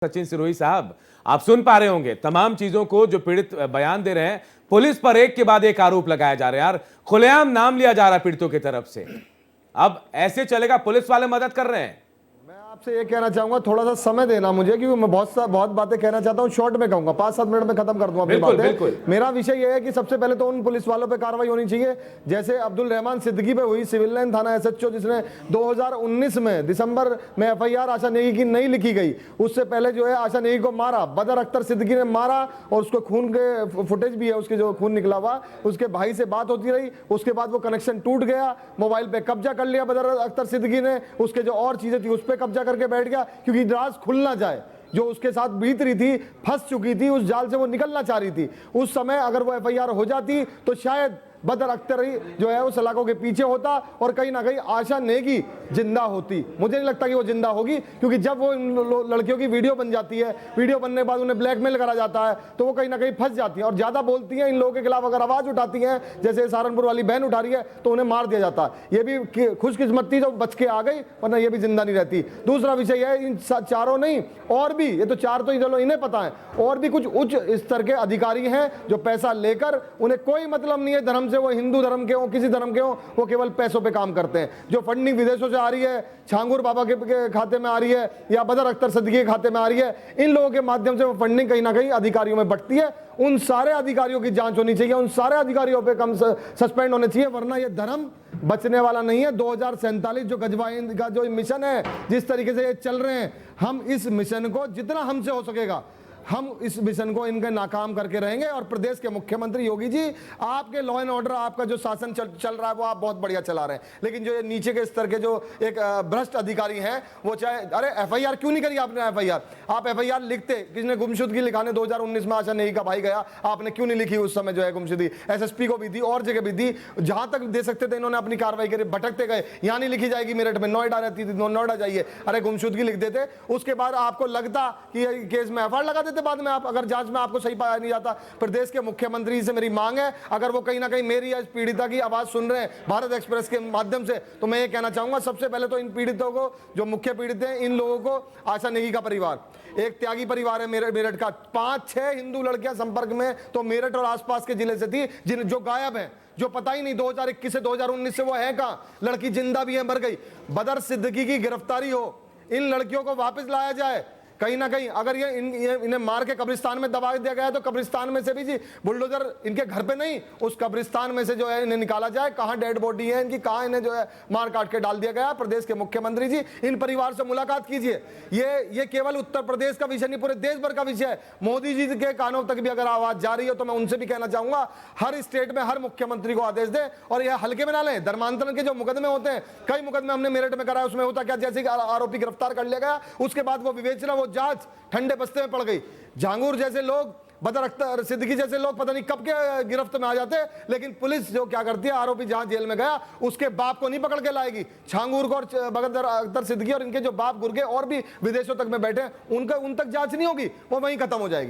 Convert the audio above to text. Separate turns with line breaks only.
सचिन सिरोही साहब, आप सुन पा रहे होंगे तमाम चीजों को जो पीड़ित बयान दे रहे हैं। पुलिस पर एक के बाद एक आरोप लगाया जा रहा है यार, खुलेआम नाम लिया जा रहा है पीड़ितों की तरफ से। अब ऐसे चलेगा? पुलिस वाले मदद कर रहे हैं।
मैं आपसे ये कहना चाहूंगा, थोड़ा सा समय देना मुझे, क्योंकि मैं बहुत बातें कहना चाहता हूं। शॉर्ट में कहूंगा, 5-7 मिनट में खत्म कर दूंगा अपनी बातें। मेरा विषय यह है कि सबसे पहले तो उन पुलिस वालों पे कार्रवाई होनी चाहिए, जैसे अब्दुल रहमान सिद्दीकी पे हुई, सिविल लाइन थाना एसएचओ, जिसने 2019 में दिसंबर में एफआईआर आशा नेगी की नहीं लिखी गई। उससे पहले जो है आशा नेगी को मारा, बदर अख्तर सिद्दीकी ने मारा, और उसको खून के फुटेज भी है, उसके जो खून निकला हुआ। उसके भाई से बात होती रही, उसके बाद वो कनेक्शन टूट गया, मोबाइल पे कब्जा कर लिया बदर अख्तर सिद्दीकी ने, उसके जो और चीजें थी उस पर कब्जा करके बैठ गया, क्योंकि राज खुल ना जाए। जो उसके साथ बीत रही थी, फंस चुकी थी उस जाल से, वो निकलना चाह रही थी। उस समय अगर वो एफआईआर हो जाती तो शायद बदर अख्तर ही जो है उस इलाकों के पीछे होता, और कहीं ना कहीं आशा नेगी जिंदा होती। मुझे नहीं लगता कि वो जिंदा होगी, क्योंकि जब वो इन लड़कियों की वीडियो बन जाती है, वीडियो बनने के बाद उन्हें ब्लैकमेल करा जाता है, तो वो कहीं ना कहीं फंस जाती है और ज्यादा बोलती हैं। इन लोगों के खिलाफ अगर आवाज उठाती हैं, जैसे सहारनपुर वाली बहन उठा रही है, तो उन्हें मार दिया जाता है। ये भी खुशकिस्मती जो बच के आ गई, वरना ये भी जिंदा नहीं रहती। दूसरा विषय है, इन चारों नहीं और भी, ये तो चार तो चलो इन्हें पता है, और भी कुछ उच्च स्तर के अधिकारी हैं जो पैसा लेकर, उन्हें कोई मतलब नहीं है धर्म से, वो हिंदू धर्म के हो किसी धर्म के हो, वो केवल पैसों पे काम करते हैं। जो फंडिंग विदेशों से आ रही है, छांगुर बाबा के खाते में आ रही है, या बदर अख्तर सिद्दीकी के खाते में आ रही है, इन लोगों के माध्यम से वो फंडिंग कहीं ना कहीं अधिकारियों में बटती है। उन सारे अधिकारियों की जांच होनी चाहिए, उन सारे अधिकारियों पे कम सस्पेंड होने चाहिए, वरना ये धर्म बचने वाला नहीं है। 2047 जो गजवाइन का जो मिशन है, जिस तरीके से ये चल रहे हैं, हम इस मिशन को जितना हमसे हो सकेगा, हम इस मिशन को इनके नाकाम करके रहेंगे। और प्रदेश के मुख्यमंत्री योगी जी, आपके लॉ एंड ऑर्डर, आपका जो शासन चल रहा है वो आप बहुत बढ़िया चला रहे हैं, लेकिन जो ये नीचे के स्तर के जो एक भ्रष्ट अधिकारी हैं, वो चाहे, अरे एफआईआर क्यों नहीं करी आपने? एफआईआर आप एफआईआर लिखते, किसने गुमशुदगी लिखाने 2019 में आशा नेगी का भाई गया, आपने क्यों नहीं लिखी उस समय? जो है गुमशुदगी एसएसपी को भी दी और जगह भी दी, जहां तक दे सकते थे इन्होंने अपनी कार्रवाई करी, भटकते गए। यहाँ नहीं लिखी जाएगी मेरठ में, नोएडा रहती थी, नोएडा जाइए, अरे गुमशुदगी लिख देते। उसके बाद आपको लगता कि केस में एफआईआर लगा देते बाद में, आप अगर जांच में आपको सही पाया नहीं जाता। प्रदेश के मुख्यमंत्री से मेरी मांग है, अगर वो कहीं ना कहीं मेरी या पीड़िता की आवाज सुन रहे हैं भारत एक्सप्रेस के माध्यम से, तो मैं ये कहना चाहूंगा, सबसे पहले तो इन पीड़ितों को, जो मुख्य पीड़ित हैं, इन लोगों को, आशा नेगी का परिवार एक त्यागी परिवार है मेरठ का, 5-6 हिंदू लड़कियां संपर्क में तो मेरठ और आसपास के जिले से थी, जो गायब हैं, जो पता ही नहीं 2021 से 2019 से वो है कहां। लड़की जिंदा भी है, मर गई। बदर सिद्दीकी की गिरफ्तारी हो, इन लड़कियों को वापस लाया जाए कहीं ना कहीं। अगर ये इन्हें मार के कब्रिस्तान में दबा दिया गया है, तो कब्रिस्तान में से भी जी बुलडोजर इनके घर पे नहीं, उस कब्रिस्तान में से जो है इन्हें निकाला जाए। कहां डेड बॉडी है इनकी, कहां इन्हें जो है मार काट के डाल दिया गया। प्रदेश के मुख्यमंत्री जी, इन परिवार से मुलाकात कीजिए। ये केवल उत्तर प्रदेश का विषय नहीं, पूरे देश भर का विषय है। मोदी जी के कानों तक भी अगर आवाज जा रही हो, तो मैं उनसे भी कहना चाहूंगा, हर स्टेट में हर मुख्यमंत्री को आदेश दे, और यह हल्के में ना लें। धर्मांतरण के जो मुकदमे होते हैं, कई मुकदमे हमने मेरठ में कराया, उसमें होता क्या, जैसे आरोपी गिरफ्तार कर लिया गया, उसके बाद वो विवेचना, वो जांच ठंडे बस्ते में पड़ गई। झांगुर जैसे लोग, बदर अख्तर सिद्दीकी जैसे लोग पता नहीं कब के गिरफ्त में आ जाते, लेकिन पुलिस जो क्या करती है, आरोपी जहां जेल में गया उसके बाप को नहीं पकड़ के लाएगी। छांगुर को और बदर अख्तर सिद्दीकी और इनके जो बाप गुर्गे और भी विदेशों तक में बैठे, उन तक जांच नहीं होगी, वो वहीं खत्म हो जाएगी।